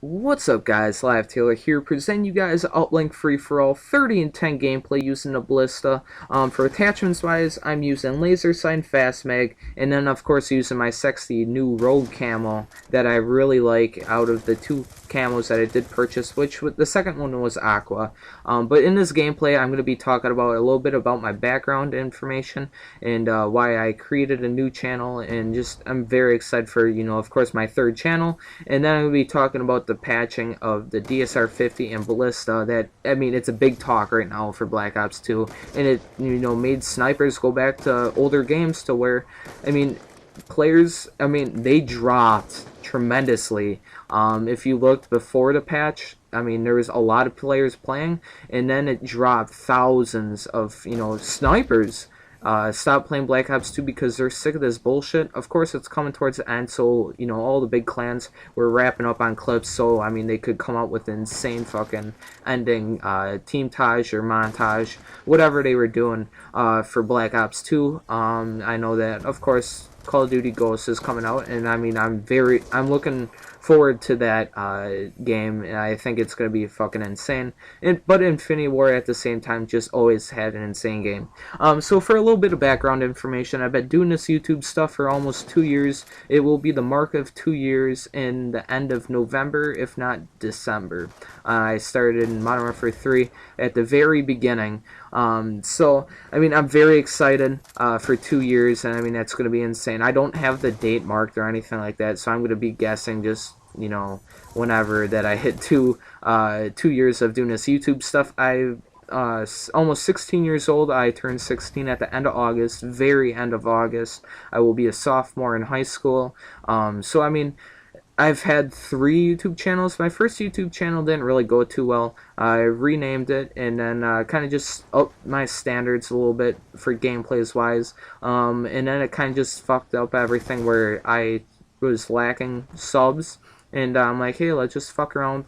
What's up guys, Live Taylor here, presenting you guys Uplink free-for-all 30 and 10 gameplay using the Ballista. For attachments wise, I'm using laser sight fast mag, and then of course using my sexy new rogue camo that I really like out of the two camos that I did purchase, which the second one was aqua. But in this gameplay I'm going to be talking about a little bit about my background information and why I created a new channel, and just I'm very excited for, of course, my third channel. And then I'm going to be talking about the patching of the DSR-50 and Ballista. That, I mean, it's a big talk right now for Black Ops 2, and it, made snipers go back to older games to where, I mean, players, they dropped tremendously. If you looked before the patch, I mean, there was a lot of players playing, and then it dropped thousands of, snipers. Stop playing Black Ops 2 because they're sick of this bullshit. Of course, it's coming towards the end, so, all the big clans were wrapping up on clips, so, I mean, they could come out with insane fucking ending, team taj or montage, whatever they were doing, for Black Ops 2. I know that, of course, Call of Duty Ghosts is coming out, and I mean, I'm looking forward to that game, and I think it's going to be fucking insane. But Infinity War at the same time just always had an insane game. So for a little bit of background information, I've been doing this YouTube stuff for almost 2 years. It will be the mark of 2 years in the end of November, if not December. I started in Modern Warfare 3 at the very beginning. So, I mean, I'm very excited for 2 years, and I mean, that's going to be insane. I don't have the date marked or anything like that, so I'm going to be guessing just, whenever that I hit 2 years of doing this YouTube stuff. I almost 16 years old. I turned 16 at the end of August, very end of August. I will be a sophomore in high school. So, I mean, I've had 3 YouTube channels. My first YouTube channel didn't really go too well. I renamed it and then kind of just upped my standards a little bit for gameplays wise. And then it kind of just fucked up everything where I was lacking subs. And I'm like, hey, let's just fuck around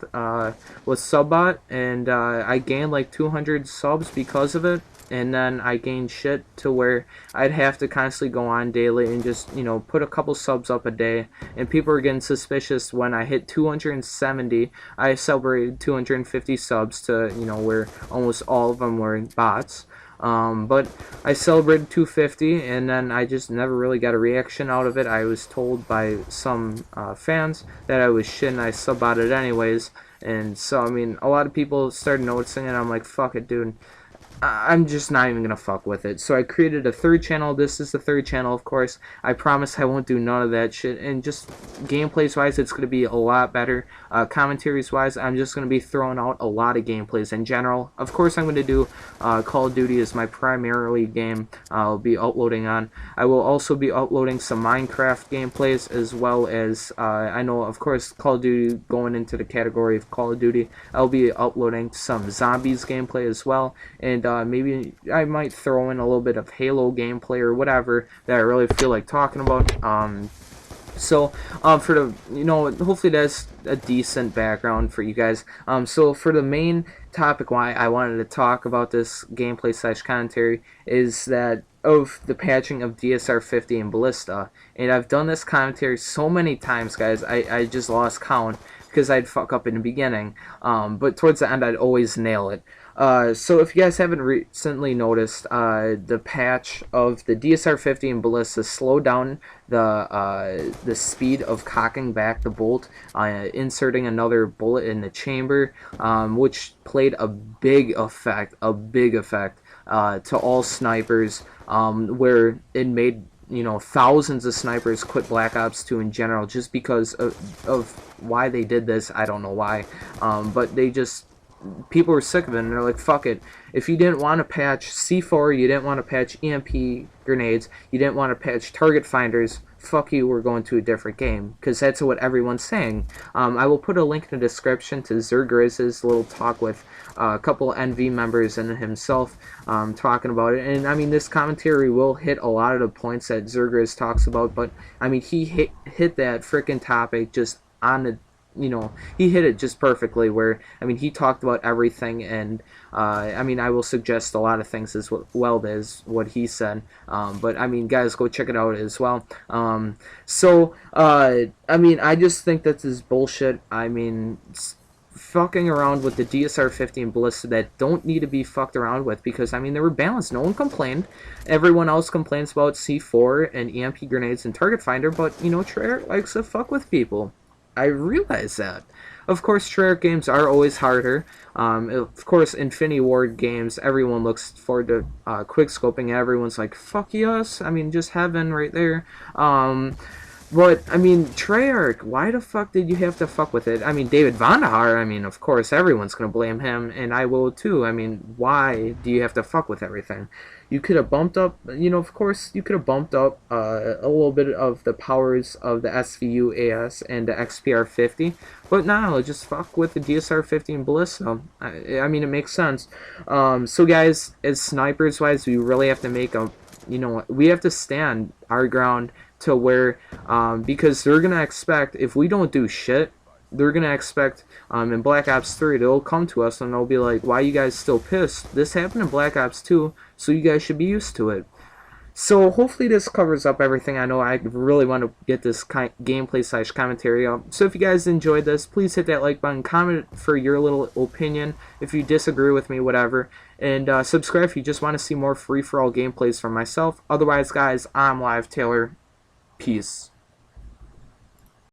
with Subbot. And I gained like 200 subs because of it. And then I gained shit to where I'd have to constantly go on daily and just, put a couple subs up a day. And people were getting suspicious when I hit 270. I celebrated 250 subs to, where almost all of them were bots. But I celebrated 250, and then I just never really got a reaction out of it. I was told by some fans that I was shit and I subbotted anyways. And so, I mean, a lot of people started noticing it. I'm like, fuck it, dude. I'm just not even gonna fuck with it. So I created a third channel. This is the third channel, of course. I promise I won't do none of that shit. And just gameplays wise, it's gonna be a lot better. Commentaries wise, I'm just gonna be throwing out a lot of gameplays in general. Of course, I'm gonna do Call of Duty as my primarily game I'll be uploading on. I will also be uploading some Minecraft gameplays, as well as I know, of course, Call of Duty going into the category of Call of Duty. I'll be uploading some Zombies gameplay as well, and maybe I might throw in a little bit of Halo gameplay or whatever that I really feel like talking about. So for the, hopefully that's a decent background for you guys. So for the main topic why I wanted to talk about this gameplay / commentary is that of the patching of DSR-50 and Ballista. And I've done this commentary so many times, guys, I just lost count because I'd fuck up in the beginning. But towards the end, I'd always nail it. So if you guys haven't recently noticed, the patch of the DSR-50 and Ballista slowed down the speed of cocking back the bolt, inserting another bullet in the chamber, which played a big effect to all snipers, where it made thousands of snipers quit Black Ops 2 in general just because of why they did this. I don't know why, but people were sick of it, and they're like, fuck it. If you didn't want to patch C4, you didn't want to patch EMP grenades, you didn't want to patch target finders, fuck you, we're going to a different game, because that's what everyone's saying. I will put a link in the description to Zergriz's little talk with a couple NV members and himself talking about it. And I mean, this commentary will hit a lot of the points that Zergriz talks about, but I mean, he hit that freaking topic just on the you know, he hit it just perfectly. Where I mean, he talked about everything, and I mean, I will suggest a lot of things as well as what he said. But I mean, guys, go check it out as well. I mean, I just think that this is bullshit. I mean, fucking around with the DSR-50 and Ballista that don't need to be fucked around with, because I mean, they were balanced. No one complained. Everyone else complains about C4 and EMP grenades and target finder, but you know, Treyarch likes to fuck with people. I realize that. Of course, Treyarch games are always harder. Of course, Infinity Ward games, everyone looks forward to quickscoping. Everyone's like, fuck yes. I mean, just heaven right there. But, I mean, Treyarch, why the fuck did you have to fuck with it? I mean, David Vonderhaar, I mean, of course, everyone's going to blame him, and I will too. I mean, why do you have to fuck with everything? You could have bumped up, you know, of course, you could have bumped up a little bit of the powers of the SVU AS and the XPR-50, but no, just fuck with the DSR-50 and Ballista. I mean, it makes sense. So, guys, as snipers-wise, we really have to make a, you know, we have to stand our ground to where, because they're going to expect, if we don't do shit, they're going to expect, in Black Ops 3, they'll come to us and they'll be like, why are you guys still pissed? This happened in Black Ops 2, so you guys should be used to it. So hopefully this covers up everything. I know I really want to get this gameplay / commentary up. So if you guys enjoyed this, please hit that like button, comment for your little opinion, if you disagree with me, whatever. And subscribe if you just want to see more free-for-all gameplays from myself. Otherwise, guys, I'm Live Taylor. Peace.